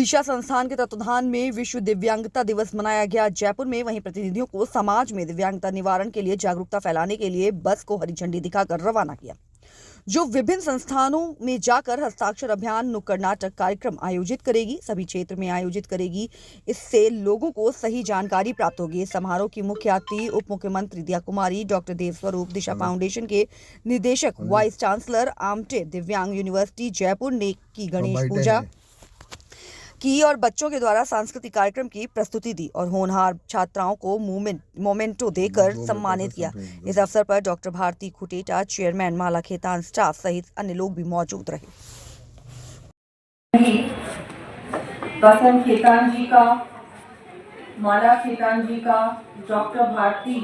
दिशा संस्थान के तत्वाधान में विश्व दिव्यांगता दिवस मनाया गया जयपुर में। वहीं प्रतिनिधियों को समाज में दिव्यांगता निवारण के लिए जागरूकता फैलाने के लिए बस को हरी झंडी दिखाकर रवाना किया, जो विभिन्न संस्थानों में जाकर हस्ताक्षर अभियान, नुक्कड़ नाटक कार्यक्रम आयोजित करेगी, सभी क्षेत्र में आयोजित करेगी। इससे लोगों को सही जानकारी प्राप्त होगी। इस समारोह की मुख्य अतिथि उप मुख्यमंत्री दिया कुमारी, डॉक्टर देवस्वरूप, दिशा फाउंडेशन के निदेशक, वाइस चांसलर, आमटे दिव्यांग यूनिवर्सिटी जयपुर ने की गणेश पूजा की और बच्चों के द्वारा सांस्कृतिक कार्यक्रम की प्रस्तुति दी और होनहार छात्राओं को मोमेंटो देकर सम्मानित किया। इस अवसर पर डॉक्टर भारती खुटेटा, चेयरमैन, माला खेतान, स्टाफ सहित अन्य लोग भी मौजूद रहे। बसंत खेतान जी का, माला खेतान जी का, डॉक्टर भारती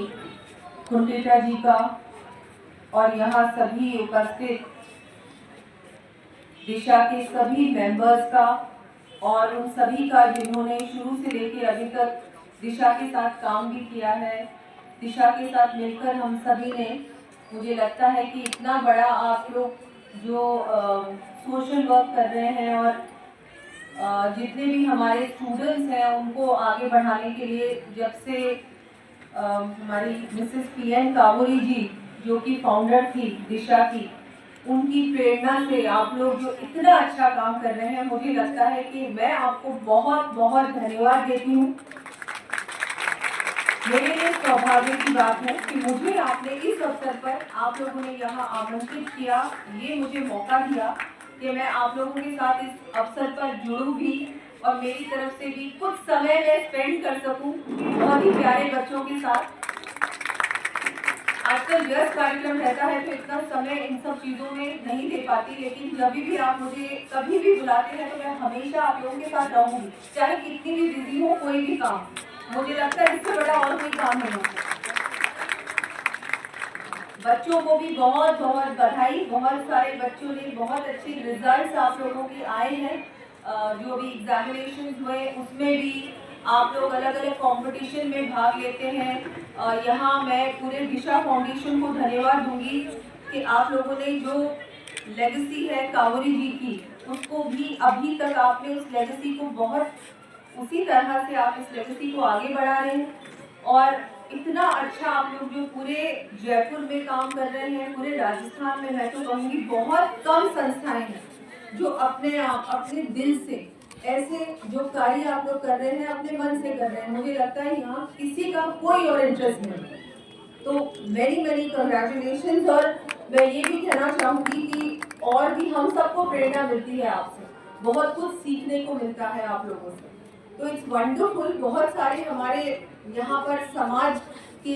खुटेटा जी का और यहाँ सभी उपस्थित दिशा के सभी मेंबर्स का और उन सभी का जिन्होंने शुरू से लेकर अभी तक दिशा के साथ काम भी किया है। दिशा के साथ मिलकर हम सभी ने, मुझे लगता है कि इतना बड़ा आप लोग जो सोशल वर्क कर रहे हैं और जितने भी हमारे स्टूडेंट्स हैं उनको आगे बढ़ाने के लिए, जब से हमारी मिसेस पीएन कावोरी जी जो कि फाउंडर थी दिशा की, उनकी प्रेरणा से आप लोग जो इतना अच्छा काम कर रहे हैं, मुझे लगता है कि मैं आपको बहुत बहुत धन्यवाद देती हूँ। मेरे लिए सौभाग्य की बात है कि मुझे आपने इस अवसर पर आप लोगों ने यहाँ आमंत्रित किया, ये मुझे मौका दिया कि मैं आप लोगों के साथ इस अवसर पर जुड़ूं भी और मेरी तरफ से भी कुछ समय में स्पेंड कर सकूं बहुत ही प्यारे बच्चों के साथ। आजकल व्यस्त कार्यक्रम रहता है तो इतना समय इन सब चीज़ों में नहीं दे पाती, लेकिन जब भी आप मुझे कभी भी बुलाते हैं तो मैं हमेशा आप लोगों के साथ रहूँगी, चाहे कितनी भी बिजी हो कोई भी काम। मुझे लगता है इससे बड़ा और कोई काम नहीं होता। बच्चों को भी बहुत बहुत बधाई। बहुत सारे बच्चों ने बहुत अच्छे रिजल्ट्स आप लोगों के आए हैं। जो भी एग्जामिनेशन हुए उसमें भी आप लोग अलग अलग कंपटीशन में भाग लेते हैं। यहाँ मैं पूरे दिशा फाउंडेशन को धन्यवाद दूंगी कि आप लोगों ने जो लेगेसी है कावोरी जी की, उसको भी अभी तक आपने उस लेगेसी को बहुत उसी तरह से आप इस लेगेसी को आगे बढ़ा रहे हैं। और इतना अच्छा आप लोग जो पूरे जयपुर में काम कर रहे हैं, पूरे राजस्थान में, मैं तो कहूँगी बहुत कम संस्थाएं हैं जो अपने आप अपने दिल से ऐसे जो कार्य आप लोग कर रहे हैं, अपने मन से कर रहे हैं। मुझे लगता है यहाँ किसी का कोई और इंटरेस्ट नहीं। तो मेरी कंग्रेचुलेशंस। और मैं ये भी कहना चाहूँगी कि और भी हम सबको प्रेरणा मिलती है आपसे, बहुत कुछ सीखने को मिलता है आप लोगों से, तो इट्स वंडरफुल। बहुत सारे हमारे यहाँ पर समाज के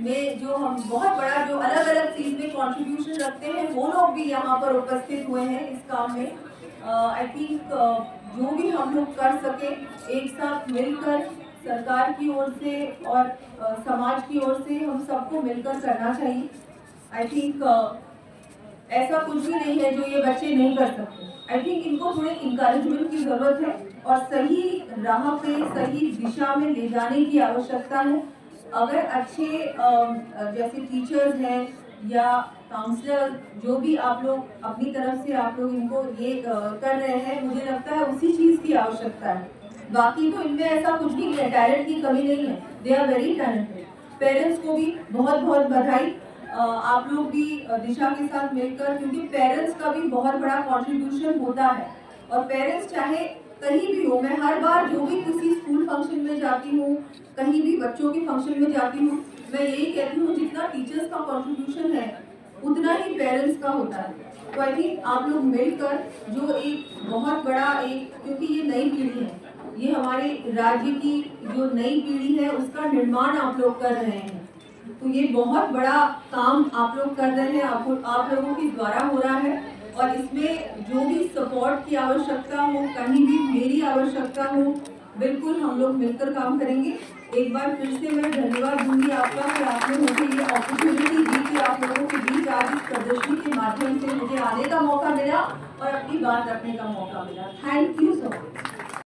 में जो हम बहुत बड़ा जो अलग अलग चीज़ में कंट्रीब्यूशन रखते हैं, वो लोग भी यहाँ पर उपस्थित हुए हैं इस काम में। आई थिंक जो भी हम लोग कर सके एक साथ मिलकर, सरकार की ओर से और समाज की ओर से हम सबको मिलकर करना चाहिए। आई थिंक ऐसा कुछ भी नहीं है जो ये बच्चे नहीं कर सकते। आई थिंक इनको थोड़े इंकरेजमेंट की ज़रूरत है और सही राह पे, सही दिशा में ले जाने की आवश्यकता है। अगर अच्छे जैसे टीचर्स हैं या काउंसलर, जो भी आप लोग अपनी तरफ से आप लोग इनको ये कर रहे हैं, मुझे लगता है उसी चीज़ की आवश्यकता है। बाकी तो इनमें ऐसा कुछ भी नहीं है, टैलेंट की कमी नहीं है, they are very talented. Parents को भी बहुत बहुत बधाई। आप लोग भी दिशा के साथ मिलकर, क्योंकि पेरेंट्स का भी बहुत बड़ा कंट्रीब्यूशन होता है और पेरेंट्स चाहे कहीं भी हो, मैं हर बार जो भी किसी स्कूल फंक्शन में जाती हूँ, कहीं भी बच्चों के फंक्शन में जाती हूँ, मैं यही कहती हूँ जितना टीचर्स का कंट्रीब्यूशन है उतना ही पेरेंट्स का होता है। तो आई थिंक आप लोग मिलकर जो एक बहुत बड़ा क्योंकि ये नई पीढ़ी है, ये हमारे राज्य की जो नई पीढ़ी है उसका निर्माण आप लोग कर रहे हैं, तो ये बहुत बड़ा काम आप लोग कर रहे हैं, आप लोगों के द्वारा हो रहा है। और इसमें जो भी सपोर्ट की आवश्यकता हो, कहीं भी मेरी आवश्यकता हो, बिल्कुल हम लोग मिलकर काम करेंगे। एक बार फिर से मैं धन्यवाद दूंगी आपका कि आपने मुझे ये अपॉर्चुनिटी दी कि आप लोगों के बीच आज इस प्रदर्शनी के माध्यम से मुझे आने का मौका मिला और अपनी बात रखने का मौका मिला। Thank you so much.